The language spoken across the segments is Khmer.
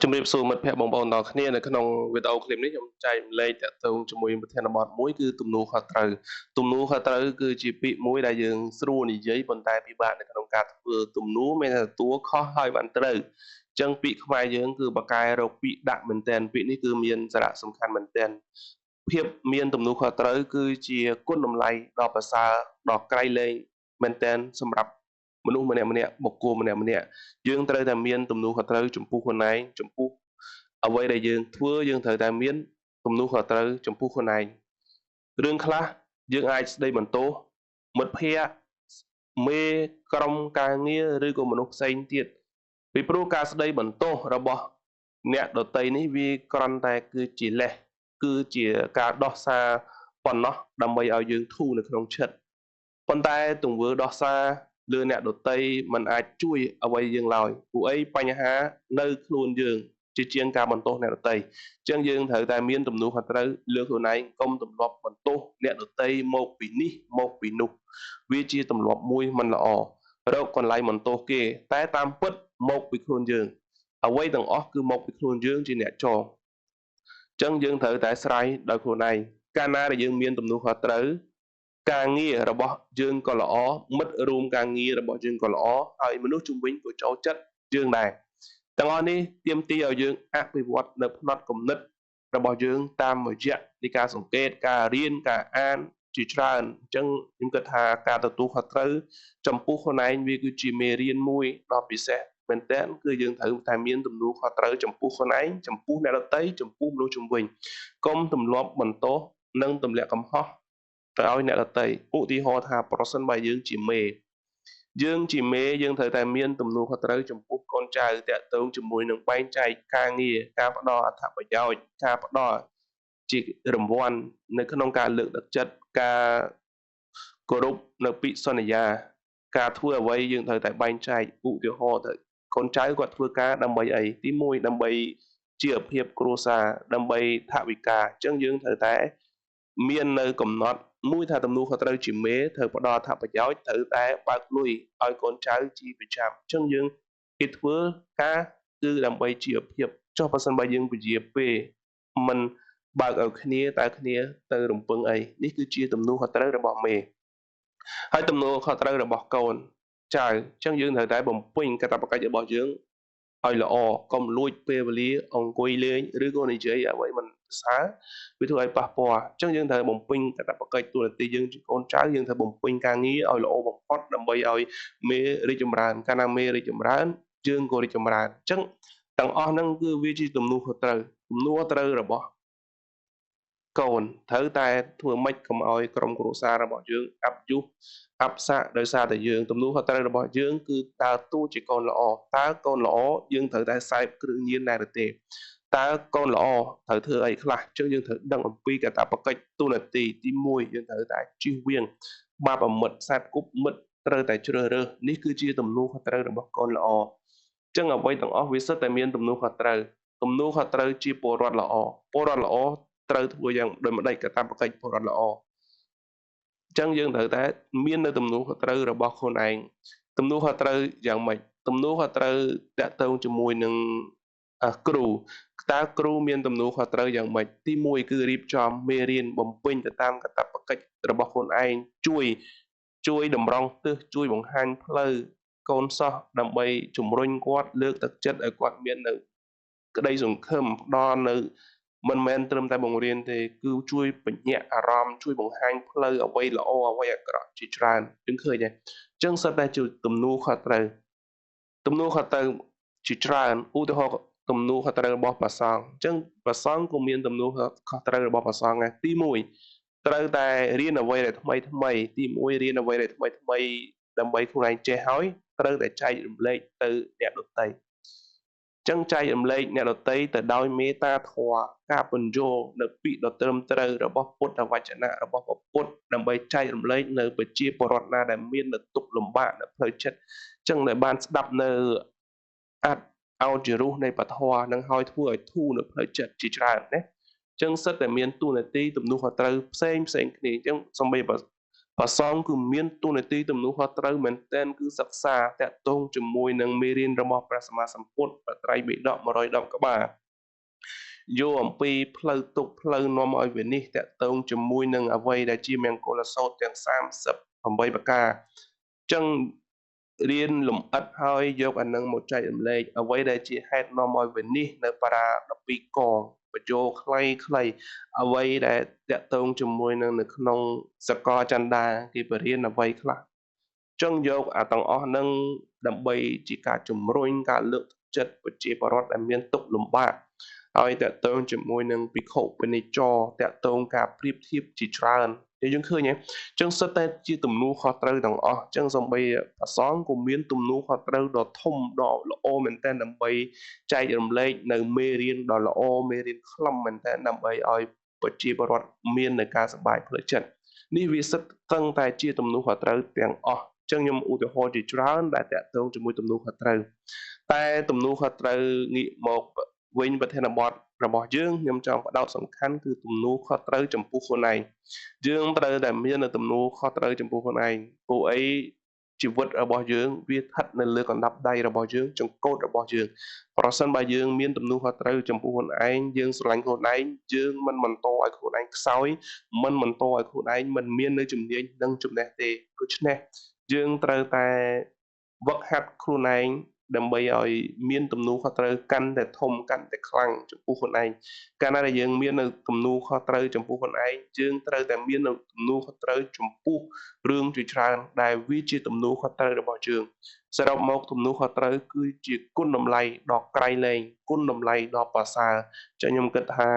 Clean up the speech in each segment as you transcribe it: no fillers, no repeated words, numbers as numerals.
ជំរាបសួរមិត្តភ័ក្តិបងប្អូនទាំងគ្នានៅក្នុងវីដេអូឃ្លីបនេះខ្ញុំចែកម្លែកតាក់ទងជាមួយប្រធានបទមួយគឺទំនួលខុសត្រូវទំនួលខុសត្រូវគឺជាពាក្យមួយដែលយើងស្រួលនិយាយប៉ុន្តែពិបាកនៅក្នុងការធ្វើទំនួលមានតែទទួលខុសហើយបានត្រូវអញ្ចឹងពាក្យខ្មែរយើងគឺបកកែរកពាក្យដាក់មែនទែនពាក្យនេះគឺមានសារៈសំខាន់មែនទែនភាពមានទំនួលខុសត្រូវគឺជាគុណតម្លៃដ៏ប្រសើរដ៏ក្រៃលែងមែនទែនសម្រាប់មនុស្សម្នាក់ៗបុគ្គលម្នាក់ៗយើងត្រូវតែមានទំនួលខុសត្រូវចំពោះខ្លួនឯងចំពោះអ្វីដែលយើងធ្វើយើងត្រូវតែមានទំនួលខុសត្រូវចំពោះខ្លួនឯងរឿងខ្លះយើងអាចស្ដីបន្ទោសមិត្តភ័ក្តិមេក្រុមការងារឬក៏មនុស្សផ្សេងទៀតពីព្រោះការស្ដីបន្ទោសរបស់អ្នកដតីនេះវាគ្រាន់តែគឺជាលេសគឺជាការដោះសារប៉ុណ្ណោះដើម្បីឲ្យយើងធូរនៅក្នុងចិត្តប៉ុន្តែទង្វើដោះសារលើអ្នកដតីมันអាចជួយអ្វីយើងឡើយព្រោះអីបញ្ហានៅខ្លួនយើងជាជាងការបន្ទោសអ្នកដតីអញ្ចឹងយើងត្រូវតែមានទំនួលខុសត្រូវលើខ្លួនឯងកុំទម្លាប់បន្ទោសអ្នកដតីមកពីនេះមកពីនោះវាជាទម្លាប់មួយមិនល្អរកកន្លែងបន្ទោសគេតែតាមពិតមកពីខ្លួនយើងអ្វីទាំងអស់គឺមកពីខ្លួនយើងជាអ្នកចងអញ្ចឹងយើងត្រូវតែស្រ័យដោយខ្លួនឯងកាលណាដែលយើងមានទំនួលខុសត្រូវការងាររបស់យើងក៏ល្អមិត្តរួមការងាររបស់យើងក៏ល្អហើយមនុស្សជំនាញក៏ចូលចិត្តយើងដែរទាំងអស់នេះទាមទារឲ្យយើងអភិវឌ្ឍនៅផ្នត់គំនិតរបស់យើងតាមរយៈនៃការសង្កេតការរៀនការអានជាច្រើនអញ្ចឹងខ្ញុំគិតថាការទទួលខុសត្រូវចំពោះខ្លួនឯងវាគឺជាមេរៀនមួយដ៏ពិសេសមែនទែនគឺយើងត្រូវតែមានទំនួលខុសត្រូវចំពោះខ្លួនឯងចំពោះអ្នកដទៃចំពោះមនុស្សជុំវិញកុំទម្លាប់បន្ទោសនិងទម្លាក់កំហុសទៅឲ្យអ្នកដទៃឧទាហរណ៍ថាប្រសិនបើយើងជាមេយើងជាមេយើងត្រូវតែមានទំនួលខុសត្រូវចំពោះកូនចៅតាក់ទងជាមួយនឹងបែងចែកការងារការផ្ដល់អត្ថប្រយោជន៍ការផ្ដល់ជារង្វាន់នៅក្នុងការលើកទឹកចិត្តការគោរពនៅពាក្យសន្យាការធ្វើអ្វីយើងត្រូវតែបែងចែកឧទាហរណ៍ទៅកូនចៅគាត់ធ្វើការដើម្បីអីទី1ដើម្បីជីវភាពគ្រួសារដើម្បីថវិកាអញ្ចឹងយើងត្រូវតែមាននៅកំណត់មួយថាទំនួលខុសត្រូវជាមេត្រូវផ្ដល់អត្ថប្រយោជន៍ត្រូវតែបើកលុយឲ្យកូនចៅជាប្រចាំអញ្ចឹងយើងគេធ្វើការគឺដើម្បីជីវភាពចុះបើសិនបើយើងពជាពេមិនបើកឲ្យគ្នាតើគ្នាទៅរំពឹងអីនេះគឺជាទំនួលខុសត្រូវរបស់មេហើយទំនួលខុសត្រូវរបស់កូនចៅអញ្ចឹងយើងត្រូវតែបំពេញកាតព្វកិច្ចរបស់យើងឲ្យល្អកុំលួចពេលវេលាអង្គុយលេងឬក៏និយាយអ្វីមិនសើវាធ្វើឲ្យប៉ះពាល់អញ្ចឹងយើងត្រូវបំពេញកាតព្វកិច្ចទូនាទីយើងជាកូនចៅយើងត្រូវបំពេញការងារឲ្យល្អបំផុតដើម្បីឲ្យមេរីកចម្រើនកាលណាមេរីកចម្រើនយើងក៏រីកចម្រើនអញ្ចឹងទាំងអស់ហ្នឹងគឺវាជាទំនួលខុសត្រូវទំនួលត្រូវរបស់កូនត្រូវតែធ្វើម៉េចកុំឲ្យក្រុមគ្រួសាររបស់យើងអាប់យុះអាប់សាក់ដោយសារតែយើងទំនួលខុសត្រូវរបស់យើងគឺតើតួជាកូនល្អតើកូនល្អយើងត្រូវតែសេពគ្រឿងញៀនដែរឬទេតើកូនល្អត្រូវធ្វើអីខ្លះអញ្ចឹងយើងត្រូវដឹងអំពីកាតព្វកិច្ចទូនាទីទី1យើងត្រូវតែជៀសវាងបាបអាមិតខ្សែគប់មិត្តត្រូវតែជ្រើសរើសនេះគឺជាទំនួលខុសត្រូវរបស់កូនល្អអញ្ចឹងអ្វីទាំងអស់វាសុទ្ធតែមានទំនួលខុសត្រូវទំនួលខុសត្រូវជាពលរដ្ឋល្អពលរដ្ឋល្អត្រូវធ្វើយ៉ាងដូចម្ដេចកាតព្វកិច្ចពលរដ្ឋល្អអញ្ចឹងយើងត្រូវតែមាននៅទំនួលខុសត្រូវរបស់ខ្លួនឯងទំនួលខុសត្រូវយ៉ាងម៉េចទំនួលខុសត្រូវតាក់ទងជាមួយនឹងគ្រូតើគ្រូមានទំនួលខុសត្រូវយ៉ាងម៉េចទី1គឺរៀបចំមេរៀនបំពេញទៅតាមកាតព្វកិច្ចរបស់ខ្លួនឯងជួយតម្រង់ទិសជួយបង្ហាញផ្លូវកូនសិស្សដើម្បីជំរុញគាត់លើកទឹកចិត្តឲ្យគាត់មាននៅក្តីសង្ឃឹមផ្ដល់នៅមិនមែនត្រឹមតែបង្រៀនទេគឺជួយបញ្ញាក់អារម្មណ៍ជួយបង្ហាញផ្លូវអ្វីល្អអ្វីអាក្រក់ជាច្រើនយើងឃើញទេអញ្ចឹងសិតតែជាទំនួលខុសត្រូវទំនួលខុសត្រូវជាច្រើនឧទាហរណ៍ទំនួលខុសត្រូវរបស់ព្រះសង្ឃអញ្ចឹងព្រះសង្ឃក៏មានទំនួលខុសត្រូវរបស់ព្រះសង្ឃដែរទី1ត្រូវតែរៀនអ្វីដែលថ្មីថ្មីទី1រៀនអ្វីដែលថ្មីថ្មីដើម្បីខ្លួនឯងចេះហើយត្រូវតែចែករំលែកទៅអ្នកដទៃចឹងចែករំលែកអ្នកដទៃទៅដោយមេត្តាធម៌ការពន្យល់នៅពាក្យដ៏ត្រឹមត្រូវរបស់ពុទ្ធវចនៈរបស់ព្រះពុទ្ធដើម្បីចែករំលែកនៅប្រជាពលរដ្ឋណាដែលមាននៅទុក្ខលំបាកនៅផ្លូវចិត្តចឹងដែលបានស្ដាប់នៅអត្ថឱជារសនៃពធនឹងហើយធ្វើឲ្យធូរនៅផ្លូវចិត្តជាច្រើនណាចឹងសិតតែមានទូនាទីទំនួលខុសត្រូវផ្សេងគ្នាអញ្ចឹងសំបី ប្រសងគឺមានទូនាទីទំនួលខុសត្រូវមែនទែនគឺសិក្សាតាក់ទងជាមួយនឹងមេរៀនរបស់ព្រះសម្មាសម្ពុទ្ធបត្រៃបិដក110ក្បាលយកអំពីផ្លូវទុកផ្លូវនាំឲ្យវិនិច្ឆ័យតាក់ទងជាមួយនឹងអ្វីដែលជាមង្គលសូត្រទាំង38ប្រការចឹងរៀនលំអិតហើយយកអានឹងមកចែករំលែកអ្វីដែលជាហេតុនាំឲ្យវិនិច្ឆ័យនៅបារា12កងបញ្ចូលខ្លីៗអ្វីដែលតាក់ទងជាមួយនឹងនៅក្នុងសកលចន្ទដាគេបរៀនអ្វីខ្លះចឹងយកអាទាំងអស់ហ្នឹងដើម្បីជាការជំរុញការលើកទឹកចិត្តប្រជាពលរដ្ឋដែលមានទុក្ខលំបាកហើយតាក់ទងជាមួយនឹងភិក្ខុពាណិជ្ជតាក់ទងការប្រៀបធៀបជាច្រើនតែយើងឃើញហ៎ចឹងសិតតែជាទំនួលខុសត្រូវទាំងអស់ចឹងសំបីប្រសងក៏មានទំនួលខុសត្រូវដ៏ធំដ៏ល្អមែនទែនដើម្បីចែករំលែកនៅមេរៀនដ៏ល្អមេរៀនខ្លឹមមែនទែនដើម្បីឲ្យប្រជាពលរដ្ឋមាននៅការសប្បាយផ្លូវចិត្តនេះវាសិតតឹងតែជាទំនួលខុសត្រូវទាំងអស់ចឹងខ្ញុំឧទាហរណ៍ជាច្រើនដែលតាក់ទងជាមួយទំនួលខុសត្រូវតែទំនួលខុសត្រូវងាកមកវិញប្រធានបទរបស់យើងខ្ញុំចង់បដោតសំខាន់គឺទំនួលខុសត្រូវចំពោះខ្លួនឯងយើងត្រូវតែមាននៅទំនួលខុសត្រូវចំពោះខ្លួនឯងពួកអីជីវិតរបស់យើងវាស្ថិតនៅលើកណ្ដាប់ដៃរបស់យើងចង្កូតរបស់យើងប្រសិនបើយើងមានទំនួលខុសត្រូវចំពោះខ្លួនឯងយើងស្រឡាញ់ខ្លួនឯងយើងមិនបន្តឲ្យខ្លួនឯងខ្សោយមិនបន្តឲ្យខ្លួនឯងមិនមាននៅជំនាញនិងចំណេះទេដូច្នេះយើងត្រូវតែវឹកហាត់ខ្លួនឯងដើម្បីឲ្យមានទំនួលខុសត្រូវកាន់តែធំកាន់តែខ្លាំងចំពោះខ្លួនឯងកាលណាដែលយើងមាននៅទំនួលខុសត្រូវចំពោះខ្លួនឯងយើងត្រូវតែមាននៅទំនួលខុសត្រូវចំពោះរឿងជាច្រើនដែលវាជាទំនួលខុសត្រូវរបស់យើងសរុបមកទំនួលខុសត្រូវគឺជាគុណតម្លៃដ៏ក្រៃលែងគុណតម្លៃដ៏ប្រសើរចឹងខ្ញុំគិតថា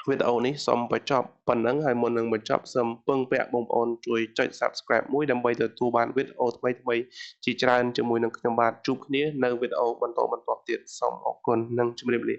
វីដេអូនេះសូមបញ្ចប់ប៉ុណ្ណឹងហើយមុននឹងបញ្ចប់សូមពឹងពាក់បងប្អូនជួយចុច Subscribe មួយដើម្បីទទួលបានវីដេអូថ្មីៗជាច្រើនជាមួយនឹងខ្ញុំបាទជួបគ្នានៅវីដេអូបន្តទៀតសូមអរគុណនិងជម្រាបលា